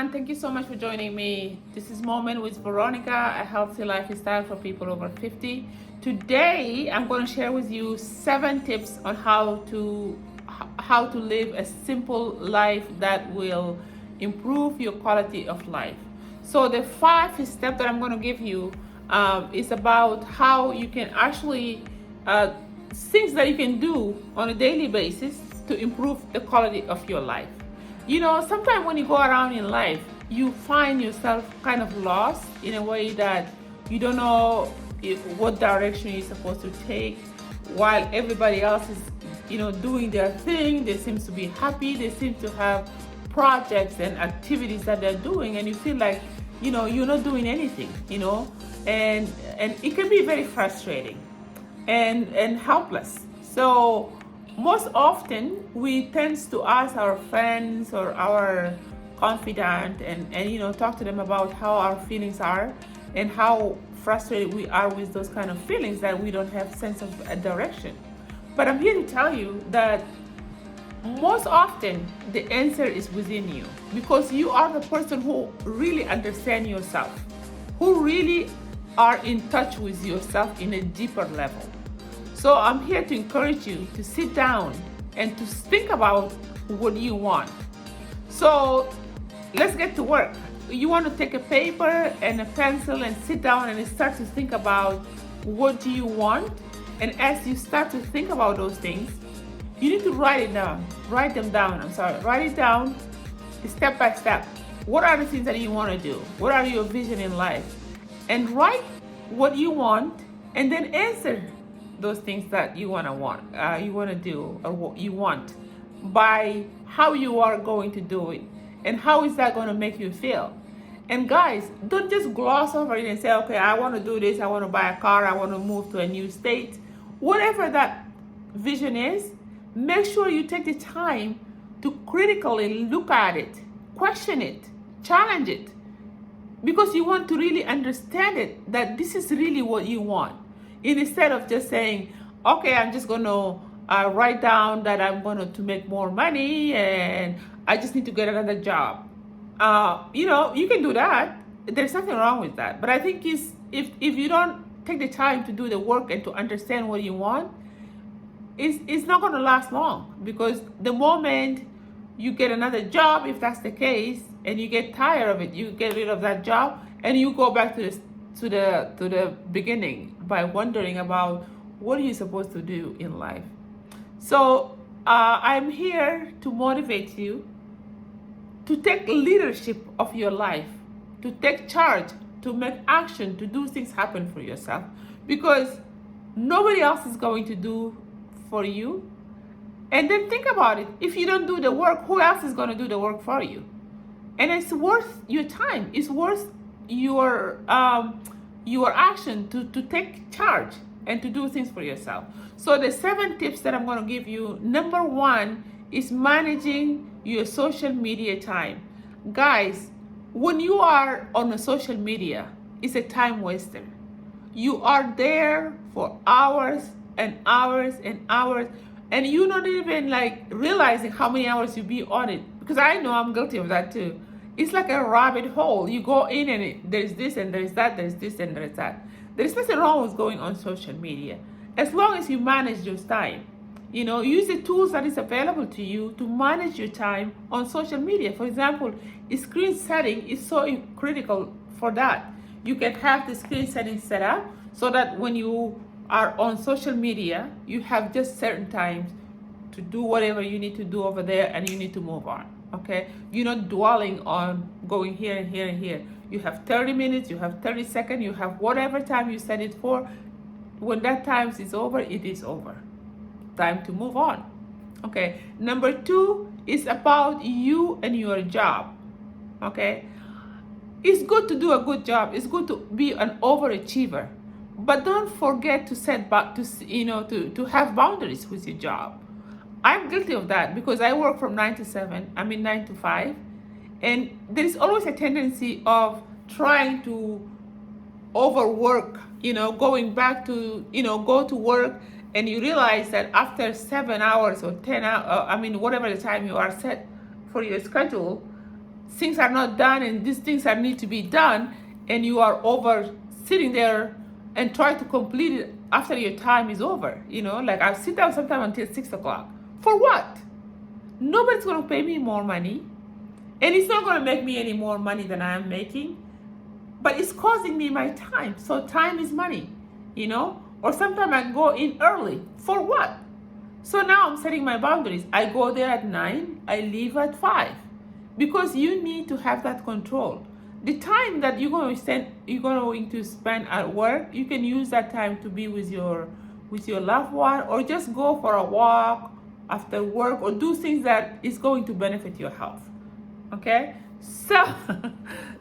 everyone. Thank you so much for joining me. This is Moment with Veronica, a healthy lifestyle for people over 50. Today, I'm going to share with you 7 tips on how to live a simple life that will improve your quality of life. So the 5 steps that I'm going to give you is about how you can actually things that you can do on a daily basis to improve the quality of your life. You know, sometimes when you go around in life, you find yourself kind of lost in a way that you don't know what direction you're supposed to take, while everybody else is, doing their thing. They seem to be happy. They seem to have projects and activities that they're doing, and you feel like, you're not doing anything, and it can be very frustrating and helpless. So most often we tend to ask our friends or our confidant and talk to them about how our feelings are and how frustrated we are with those kind of feelings, that we don't have sense of a direction. But I'm here to tell you that most often the answer is within you, because you are the person who really understands yourself, who really are in touch with yourself in a deeper level. So I'm here to encourage you to sit down and to think about what you want. So let's get to work. You want to take a paper and a pencil and sit down and start to think about what do you want. And as you start to think about those things, you need to write them down. Write it down step by step. What are the things that you want to do? What are your vision in life? And write what you want, and then answer those things that you want to do, or what you want, by how you are going to do it and how is that going to make you feel. And guys, don't just gloss over it and say, okay, I want to do this, I want to buy a car, I want to move to a new state. Whatever that vision is, make sure you take the time to critically look at it, question it, challenge it, because you want to really understand it, that this is really what you want. Instead of just saying, okay, I'm just going to write down that I'm going to make more money and I just need to get another job. You can do that. There's nothing wrong with that. But I think if you don't take the time to do the work and to understand what you want, it's not going to last long, because the moment you get another job, if that's the case, and you get tired of it, you get rid of that job and you go back to the beginning by wondering about what are you supposed to do in life. So I'm here to motivate you to take leadership of your life, to take charge, to make action, to do things happen for yourself, because nobody else is going to do for you. And then think about it. If you don't do the work, who else is going to do the work for you? And it's worth your time. It's worth your action to take charge and to do things for yourself. So the 7 tips that I'm going to give you, number 1 is managing your social media time. Guys, when you are on a social media, it's a time waster. You are there for hours and hours and hours, and you're not even realizing how many hours you be on it. Because I know I'm guilty of that too. It's like a rabbit hole. You go in and there's this and there's that, there's this and there's that. There's nothing wrong with going on social media, as long as you manage your time. Use the tools that is available to you to manage your time on social media. For example, screen setting is so critical for that. You can have the screen setting set up so that when you are on social media, you have just certain times to do whatever you need to do over there, and you need to move on. Okay, you're not dwelling on going here and here and here. You have 30 minutes, you have 30 seconds, you have whatever time you set it for. When that time is over, it is over. Time to move on. Okay, number 2 is about you and your job. Okay, it's good to do a good job. It's good to be an overachiever, but don't forget to to have boundaries with your job. I'm guilty of that, because I work from 9 to 7. I mean 9 to 5, and there is always a tendency of trying to overwork. Going back to go to work, and you realize that after 7 hours or 10 hours, whatever the time you are set for your schedule, things are not done and these things are need to be done, and you are over sitting there and try to complete it after your time is over. Like I sit down sometime until 6 o'clock. For what? Nobody's going to pay me more money, and it's not going to make me any more money than I am making, but it's costing me my time. So time is money, or sometimes I go in early. For what? So now I'm setting my boundaries. I go there at 9, I leave at 5, because you need to have that control. The time that you're going to spend at work, you can use that time to be with your loved one, or just go for a walk after work, or do things that is going to benefit your health. Okay, so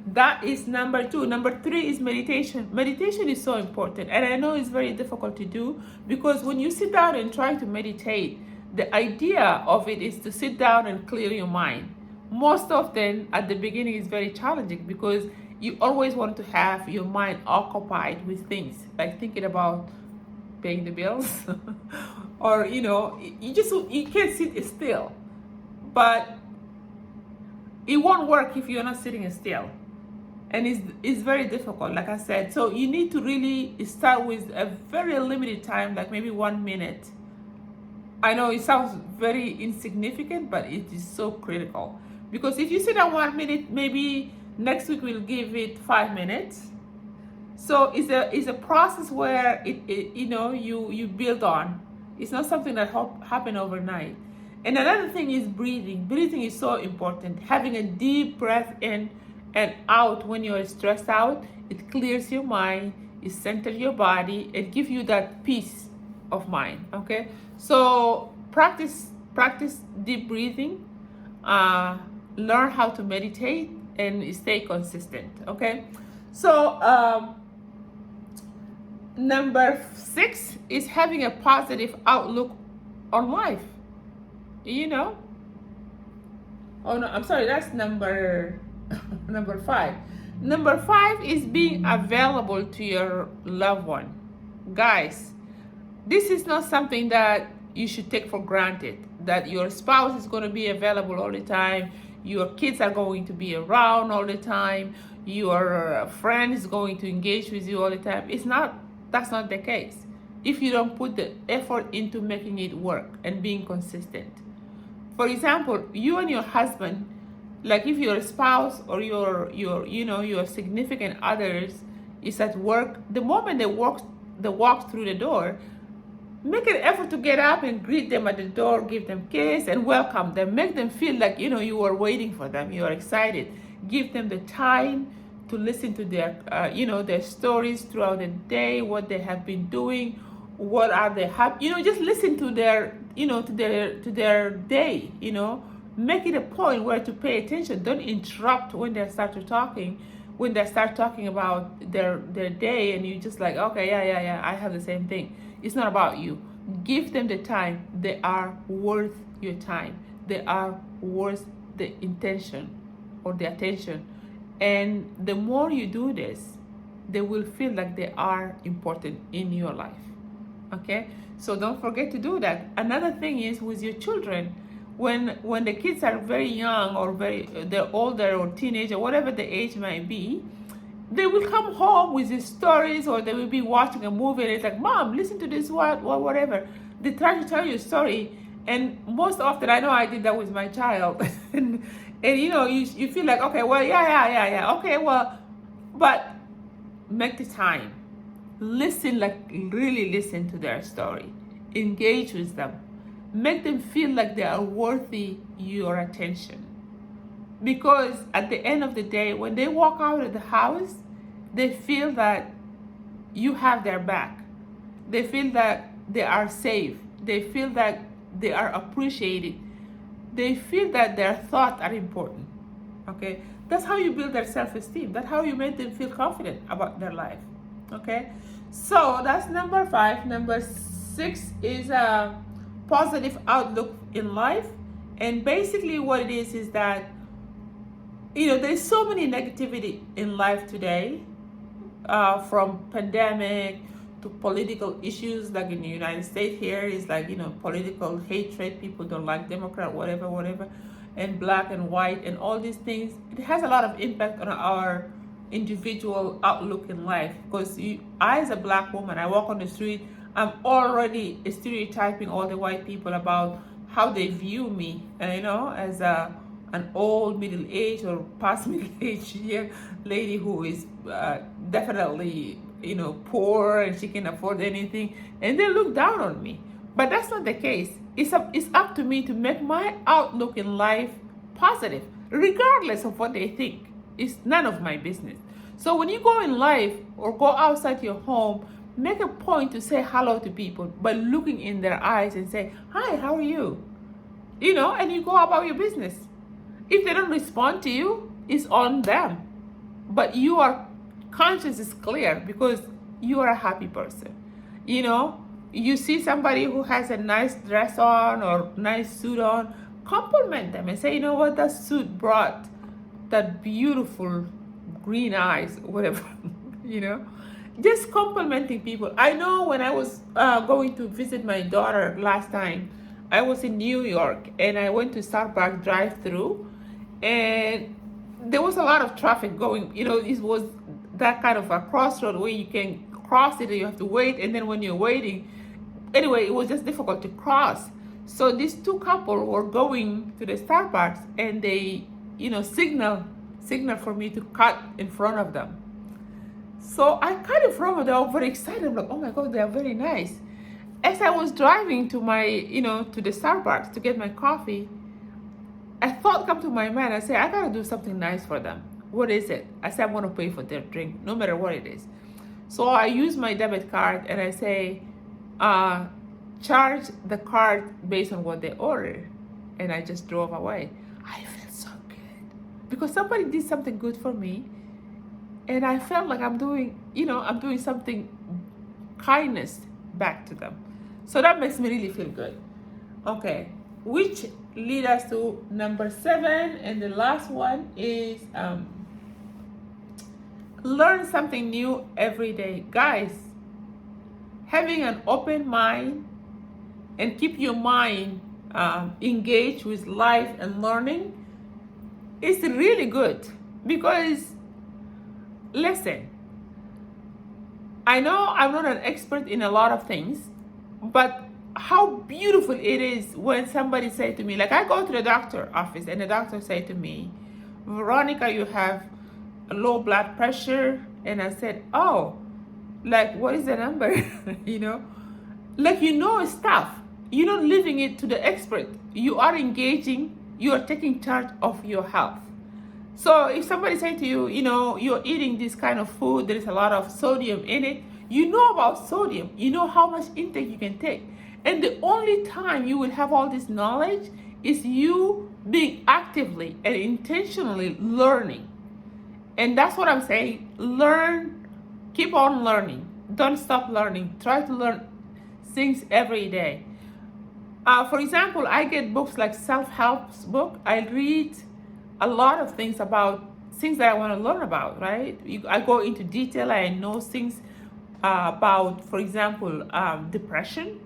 that is number 2. Number 3 is meditation. Meditation is so important, and I know it's very difficult to do, because when you sit down and try to meditate, the idea of it is to sit down and clear your mind. Most often at the beginning is very challenging, because you always want to have your mind occupied with things like thinking about paying the bills or you can't sit still. But it won't work if you're not sitting still, and it's very difficult, like I said. So you need to really start with a very limited time, like maybe 1 minute. I know it sounds very insignificant, but it is so critical, because if you sit down 1 minute, maybe next week we'll give it 5 minutes. So it's a process where you build on. It's not something that happen overnight. And another thing is breathing. Breathing is so important. Having a deep breath in and out when you're stressed out, it clears your mind, it centers your body, it gives you that peace of mind. Okay, so practice deep breathing, learn how to meditate, and stay consistent. Okay, so number 6 is having a positive outlook on life. Oh no, I'm sorry, that's number 5. Number 5 is being available to your loved one. Guys, this is not something that you should take for granted, that your spouse is going to be available all the time, your kids are going to be around all the time, your friend is going to engage with you all the time. That's not the case if you don't put the effort into making it work and being consistent. For example, you and your husband, like if your spouse or your significant others is at work, the moment they walk through the door, make an effort to get up and greet them at the door, give them a kiss and welcome them. Make them feel like you are waiting for them, you are excited. Give them the time to listen to their their stories throughout the day, what they have been doing, what are they happy, just listen to their to their day. Make it a point where to pay attention. Don't interrupt when they start talking about their day, and you just like, okay, yeah, I have the same thing. It's not about you. Give them the time. They are worth your time. They are worth the intention or the attention. And the more you do this, they will feel like they are important in your life. Okay? So don't forget to do that. Another thing is with your children, when the kids are very young or they're older or teenage or whatever the age might be, they will come home with these stories, or they will be watching a movie and it's like, Mom, listen to this, whatever. They try to tell you a story, and most often, I know I did that with my child. and you feel like, okay, well, yeah, okay, well, but make the time. Listen, like really listen to their story. Engage with them. Make them feel like they are worthy your attention. Because at the end of the day, when they walk out of the house, they feel that you have their back. They feel that they are safe. They feel that they are appreciated. They feel that their thoughts are important. Okay? That's how you build their self-esteem. That's how you make them feel confident about their life. Okay? So that's number 5. Number 6 is a positive outlook in life. And basically what it is that there's so many negativity in life today, from pandemic to political issues, like in the United States here is like, political hatred. People don't like Democrat, whatever. and black and white and all these things, it has a lot of impact on our individual outlook in life. Because I, as a black woman, I walk on the street, I'm already stereotyping all the white people about how they view me, as an old middle-aged or past middle-aged lady who is definitely poor and she can afford anything, and they look down on me. But that's not the case. It's up to me to make my outlook in life positive, regardless of what they think. It's none of my business. So when you go in life or go outside your home, make a point to say hello to people by looking in their eyes and say, "Hi, how are you?" And you go about your business. If they don't respond to you, it's on them. But your conscience is clear because you are a happy person. You see somebody who has a nice dress on or nice suit on, compliment them and say, "You know what, that suit brought that beautiful green eyes," whatever, Just complimenting people. I know when I was going to visit my daughter last time, I was in New York and I went to Starbucks drive-through, and there was a lot of traffic going. It was that kind of a crossroad where you can cross it and you have to wait, and then when you're waiting, anyway, it was just difficult to cross. So these two couples were going to the Starbucks, and they, signal for me to cut in front of them. So I cut in front of them. I was very excited. I'm like, "Oh my God, they are very nice." As I was driving to my, to the Starbucks to get my coffee, a thought come to my mind. I said, I gotta do something nice for them. What is it? I said, I'm gonna pay for their drink, no matter what it is. So I use my debit card and I say, charge the card based on what they ordered. And I just drove away. I felt so good because somebody did something good for me. And I felt like I'm doing something kindness back to them. So that makes me really feel good. Okay, which lead us to number 7, and the last one is learn something new every day. Guys, having an open mind and keep your mind engaged with life and learning is really good. Because listen, I know I'm not an expert in a lot of things, but how beautiful it is when somebody say to me, like I go to the doctor office and the doctor say to me, "Veronica, you have a low blood pressure." And I said, "Oh, like what is the number?" Like stuff. You're not leaving it to the expert. You are engaging, you are taking charge of your health. So if somebody say to you, you're eating this kind of food, there is a lot of sodium in it, you know about sodium, you know how much intake you can take. And the only time you will have all this knowledge is you being actively and intentionally learning. And that's what I'm saying. Learn, keep on learning. Don't stop learning. Try to learn things every day. For example, I get books like self-help book. I read a lot of things about things that I want to learn about, right? I go into detail. I know things about, for example, depression,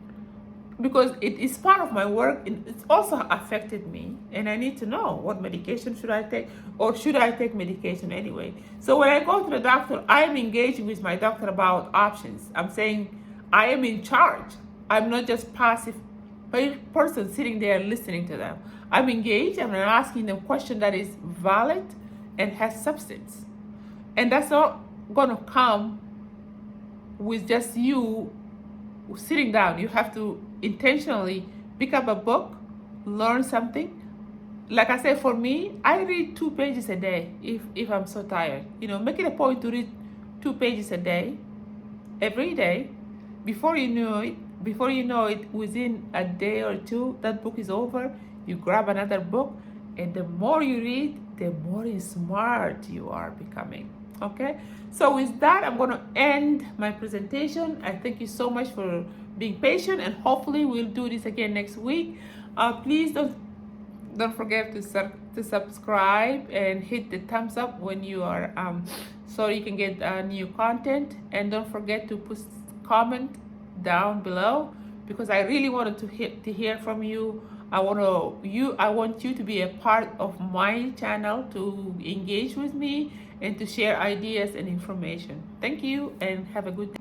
because it is part of my work. It's also affected me, and I need to know what medication should I take, or should I take medication anyway. So when I go to the doctor, I am engaging with my doctor about options. I'm saying I am in charge. I'm not just passive person sitting there listening to them. I'm engaged and I'm asking them a question that is valid and has substance. And that's not going to come with just you sitting down. You have to intentionally pick up a book, learn something. Like I said, for me, I read 2 pages a day if I'm so tired. Make it a point to read 2 pages a day, every day. Before you know it, within a day or 2, that book is over. You grab another book, and the more you read, the more smart you are becoming. Okay? So with that, I'm going to end my presentation. I thank you so much for being patient, and hopefully we'll do this again next week. Please don't forget to subscribe and hit the thumbs up when you are so you can get new content. And don't forget to put comment down below, because I really wanted to hear from you I want you to be a part of my channel, to engage with me and to share ideas and information. Thank you and have a good day.